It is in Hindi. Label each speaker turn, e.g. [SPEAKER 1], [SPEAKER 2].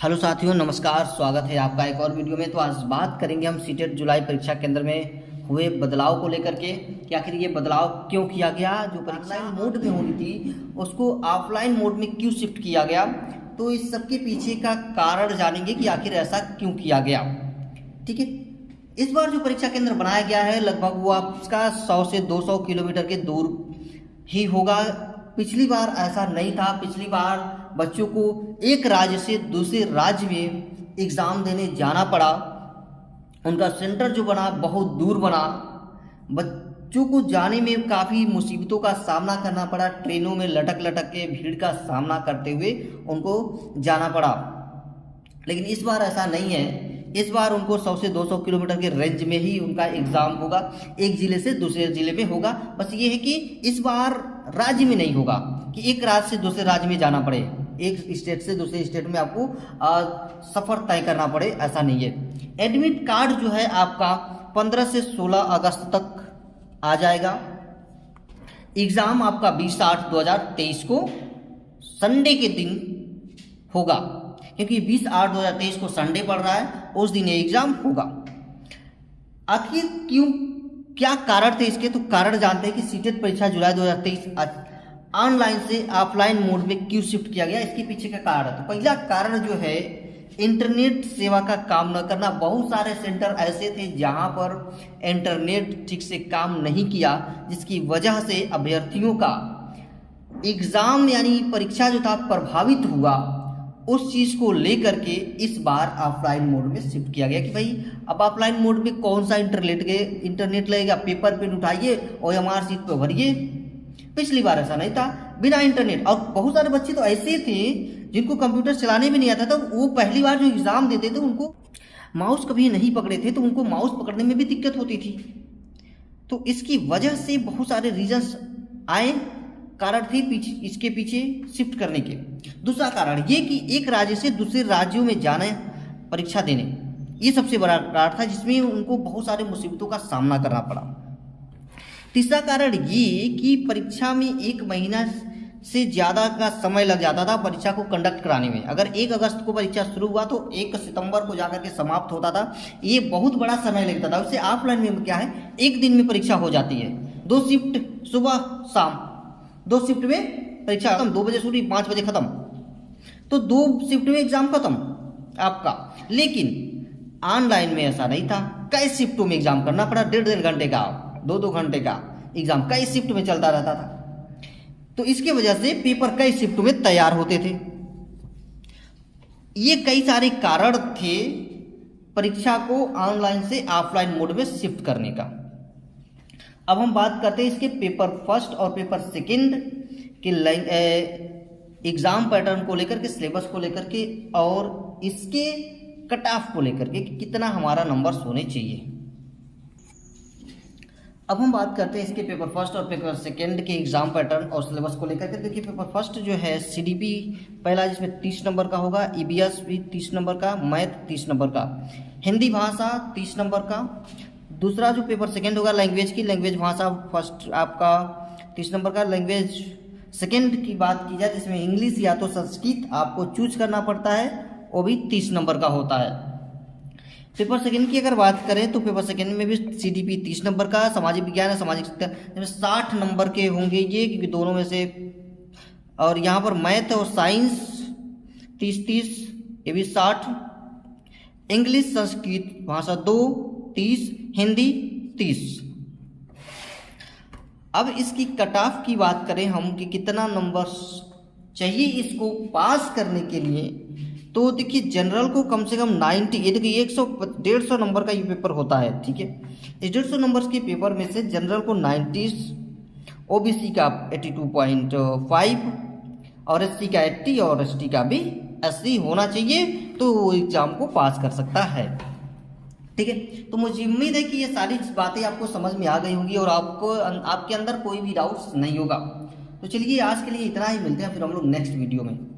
[SPEAKER 1] हेलो साथियों, नमस्कार। स्वागत है आपका एक और वीडियो में। तो आज बात करेंगे हम सीटेट जुलाई परीक्षा केंद्र में हुए बदलाव को लेकर के कि आखिर ये बदलाव क्यों किया गया। जो परीक्षा मोड में होनी थी उसको ऑफलाइन मोड में क्यों शिफ्ट किया गया, तो इस सब के पीछे का कारण जानेंगे कि आखिर ऐसा क्यों किया गया। ठीक है, इस बार जो परीक्षा केंद्र बनाया गया है लगभग वो आपका 100 से 200 किलोमीटर के दूर ही होगा। पिछली बार ऐसा नहीं था। पिछली बार बच्चों को एक राज्य से दूसरे राज्य में एग्ज़ाम देने जाना पड़ा। उनका सेंटर जो बना बहुत दूर बना। बच्चों को जाने में काफ़ी मुसीबतों का सामना करना पड़ा। ट्रेनों में लटक लटक के भीड़ का सामना करते हुए उनको जाना पड़ा। लेकिन इस बार ऐसा नहीं है। इस बार उनको 100 से 200 किलोमीटर के रेंज में ही उनका एग्ज़ाम होगा। एक ज़िले से दूसरे ज़िले में होगा। बस ये है कि इस बार राज्य में नहीं होगा कि एक राज्य से दूसरे राज्य में जाना पड़े, एक स्टेट से दूसरे स्टेट में आपको सफ़र तय करना पड़े, ऐसा नहीं है। एडमिट कार्ड जो है आपका 15 से 16 अगस्त तक आ जाएगा। एग्ज़ाम आपका 20/8/2023 को संडे के दिन होगा, क्योंकि 20/8/2023 को संडे पड़ रहा है, उस दिन ये एग्ज़ाम होगा। आखिर क्यों, क्या कारण थे इसके? तो कारण जानते हैं कि सीटेट परीक्षा जुलाई 2023 ऑनलाइन से ऑफलाइन मोड में क्यों शिफ्ट किया गया, इसके पीछे का कारण। तो पहला कारण जो है इंटरनेट सेवा का काम न करना। बहुत सारे सेंटर ऐसे थे जहां पर इंटरनेट ठीक से काम नहीं किया, जिसकी वजह से अभ्यर्थियों का एग्ज़ाम यानी परीक्षा जो था प्रभावित हुआ। उस चीज़ को लेकर के इस बार ऑफलाइन मोड में शिफ्ट किया गया कि भाई अब ऑफलाइन मोड में कौन सा इंटरनेट लगेगा, पेपर पेन उठाइए और OMR सीट पर भरिए। पिछली बार ऐसा नहीं था, बिना इंटरनेट। और बहुत सारे बच्चे तो ऐसे थे जिनको कंप्यूटर चलाने भी नहीं आता था। वो पहली बार जो एग्ज़ाम देते थे उनको माउस कभी नहीं पकड़े थे, तो उनको माउस पकड़ने में भी दिक्कत होती थी। तो इसकी वजह से बहुत सारे रीजंस आए, कारण थे इसके पीछे शिफ्ट करने के। दूसरा कारण ये कि एक राज्य से दूसरे राज्यों में जाना परीक्षा देने, ये सबसे बड़ा कारण था जिसमें उनको बहुत सारे मुसीबतों का सामना करना पड़ा। तीसरा कारण ये कि परीक्षा में 1 महीना से ज़्यादा का समय लग जाता था परीक्षा को कंडक्ट कराने में। अगर 1 अगस्त को परीक्षा शुरू हुआ तो 1 सितंबर को जाकर के समाप्त होता था। ये बहुत बड़ा समय लगता था। उससे ऑफलाइन में क्या है, एक दिन में परीक्षा हो जाती है। 2 शिफ्ट, सुबह शाम 2 शिफ्ट में परीक्षा खत्म। 2 बजे शुरू, 5 बजे खत्म, तो 2 शिफ्ट में एग्जाम खत्म आपका। लेकिन ऑनलाइन में ऐसा नहीं था। कई शिफ्टों में एग्जाम करना पड़ा। 1.5 घंटे का, 2 घंटे का एग्जाम कई शिफ्ट में चलता रहता था। तो इसके वजह से पेपर कई शिफ्टों में तैयार होते थे। ये कई सारे कारण थे परीक्षा को ऑनलाइन से ऑफलाइन मोड में शिफ्ट करने का। अब हम बात करते हैं इसके पेपर फर्स्ट और पेपर सेकंड के एग्ज़ाम पैटर्न को लेकर के, सिलेबस को लेकर के और इसके कट ऑफ को लेकर के कि कितना हमारा नंबर्स होने चाहिए। अब हम बात करते हैं इसके पेपर फर्स्ट और पेपर सेकंड के एग्ज़ाम पैटर्न और सिलेबस को लेकर के। देखिए, पेपर फर्स्ट जो है CDP पहला, जिसमें 30 नंबर का होगा। EBS भी 30 नंबर का, मैथ 30 नंबर का, हिंदी भाषा 30 नंबर का। दूसरा जो पेपर सेकंड होगा लैंग्वेज की, लैंग्वेज भाषा फर्स्ट आपका 30 नंबर का। लैंग्वेज सेकंड की बात की जाए जिसमें इंग्लिश या तो संस्कृत आपको चूज करना पड़ता है, वो भी 30 नंबर का होता है। पेपर सेकंड की अगर बात करें तो पेपर सेकंड में भी CDP 30 नंबर का, सामाजिक विज्ञान है, सामाजिक 60 नंबर के होंगे ये, क्योंकि दोनों में से। और यहाँ पर मैथ और साइंस 30-30, ये भी 60। इंग्लिश संस्कृत भाषा 2 30, हिंदी 30। अब इसकी कट ऑफ की बात करें हम कि कितना नंबर चाहिए इसको पास करने के लिए, तो देखिए जनरल को कम से कम 90, ये देखिए 150 नंबर का ये पेपर होता है। ठीक है, इस 150 नंबर के पेपर में से जनरल को 90, OBC का 82.5 और SC का 80 और ST का भी 80 होना चाहिए, तो वो एग्जाम को पास कर सकता है। ठीक है, तो मुझे उम्मीद है कि ये सारी बातें आपको समझ में आ गई होंगी और आपके अंदर कोई भी डाउट्स नहीं होगा। तो चलिए आज के लिए इतना ही, मिलते हैं फिर हम लोग नेक्स्ट वीडियो में।